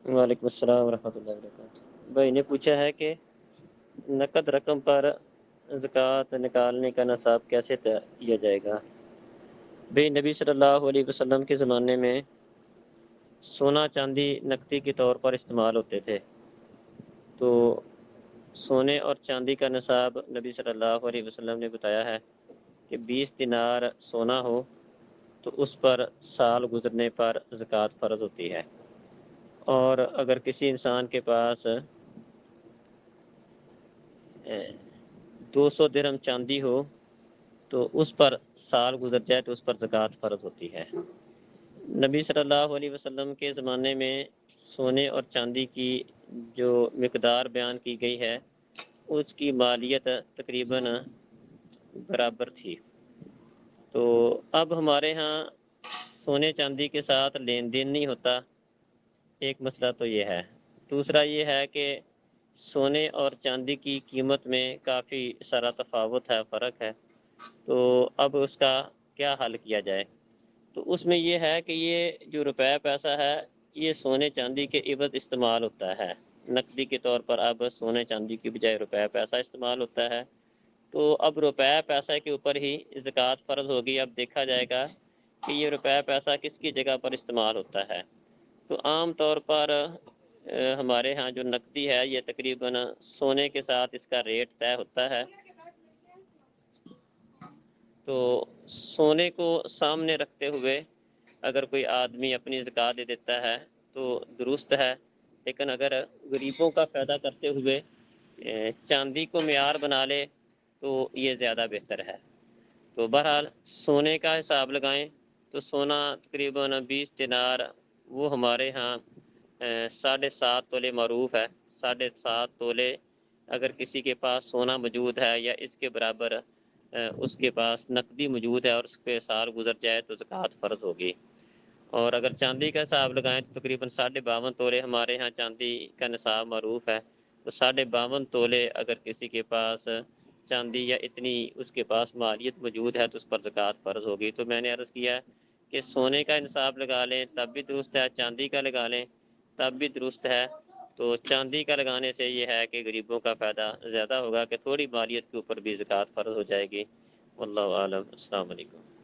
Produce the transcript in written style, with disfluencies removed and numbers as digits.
وعلیکم السلام ورحمۃ اللہ وبرکاتہ۔ بھائی نے پوچھا ہے کہ نقد رقم پر زکوٰۃ نکالنے کا نصاب کیسے طے کیا جائے گا؟ بھائی نبی صلی اللہ علیہ وسلم کے زمانے میں سونا چاندی نقدی کے طور پر استعمال ہوتے تھے، تو سونے اور چاندی کا نصاب نبی صلی اللہ علیہ وسلم نے بتایا ہے کہ 20 دینار سونا ہو تو اس پر سال گزرنے پر زکوٰۃ فرض ہوتی ہے، اور اگر کسی انسان کے پاس 200 درہم چاندی ہو تو اس پر سال گزر جائے تو اس پر زکوٰۃ فرض ہوتی ہے۔ نبی صلی اللہ علیہ وسلم کے زمانے میں سونے اور چاندی کی جو مقدار بیان کی گئی ہے اس کی مالیت تقریباً برابر تھی۔ تو اب ہمارے ہاں سونے چاندی کے ساتھ لین دین نہیں ہوتا، ایک مسئلہ تو یہ ہے۔ دوسرا یہ ہے کہ سونے اور چاندی کی قیمت میں کافی سارا تفاوت ہے، فرق ہے، تو اب اس کا کیا حل کیا جائے؟ تو اس میں یہ ہے کہ یہ جو روپے پیسہ ہے یہ سونے چاندی کے عوض استعمال ہوتا ہے، نقدی کے طور پر اب سونے چاندی کی بجائے روپے پیسہ استعمال ہوتا ہے، تو اب روپے پیسہ کے اوپر ہی زکوٰۃ فرض ہوگی۔ اب دیکھا جائے گا کہ یہ روپے پیسہ کس کی جگہ پر استعمال ہوتا ہے۔ تو عام طور پر ہمارے ہاں جو نقدی ہے یہ تقریباً سونے کے ساتھ اس کا ریٹ طے ہوتا ہے، تو سونے کو سامنے رکھتے ہوئے اگر کوئی آدمی اپنی زکوٰۃ دے دیتا ہے تو درست ہے، لیکن اگر غریبوں کا فائدہ کرتے ہوئے چاندی کو معیار بنا لے تو یہ زیادہ بہتر ہے۔ تو بہرحال سونے کا حساب لگائیں تو سونا تقریباً 20 دینار وہ ہمارے ہاں 7.5 تولے معروف ہے۔ 7.5 تولے اگر کسی کے پاس سونا موجود ہے یا اس کے برابر اس کے پاس نقدی موجود ہے اور اس پہ سال گزر جائے تو زکوٰۃ فرض ہوگی۔ اور اگر چاندی کا حساب لگائیں تو تقریباً 52.5 تولے ہمارے ہاں چاندی کا نصاب معروف ہے، تو 52.5 تولے اگر کسی کے پاس چاندی یا اتنی اس کے پاس مالیت موجود ہے تو اس پر زکوٰۃ فرض ہوگی۔ تو میں نے عرض کیا کہ سونے کا نصاب لگا لیں تب بھی درست ہے، چاندی کا لگا لیں تب بھی درست ہے۔ تو چاندی کا لگانے سے یہ ہے کہ غریبوں کا فائدہ زیادہ ہوگا کہ تھوڑی مالیت کے اوپر بھی زکوٰۃ فرض ہو جائے گی۔ واللہ اعلم۔ السلام علیکم۔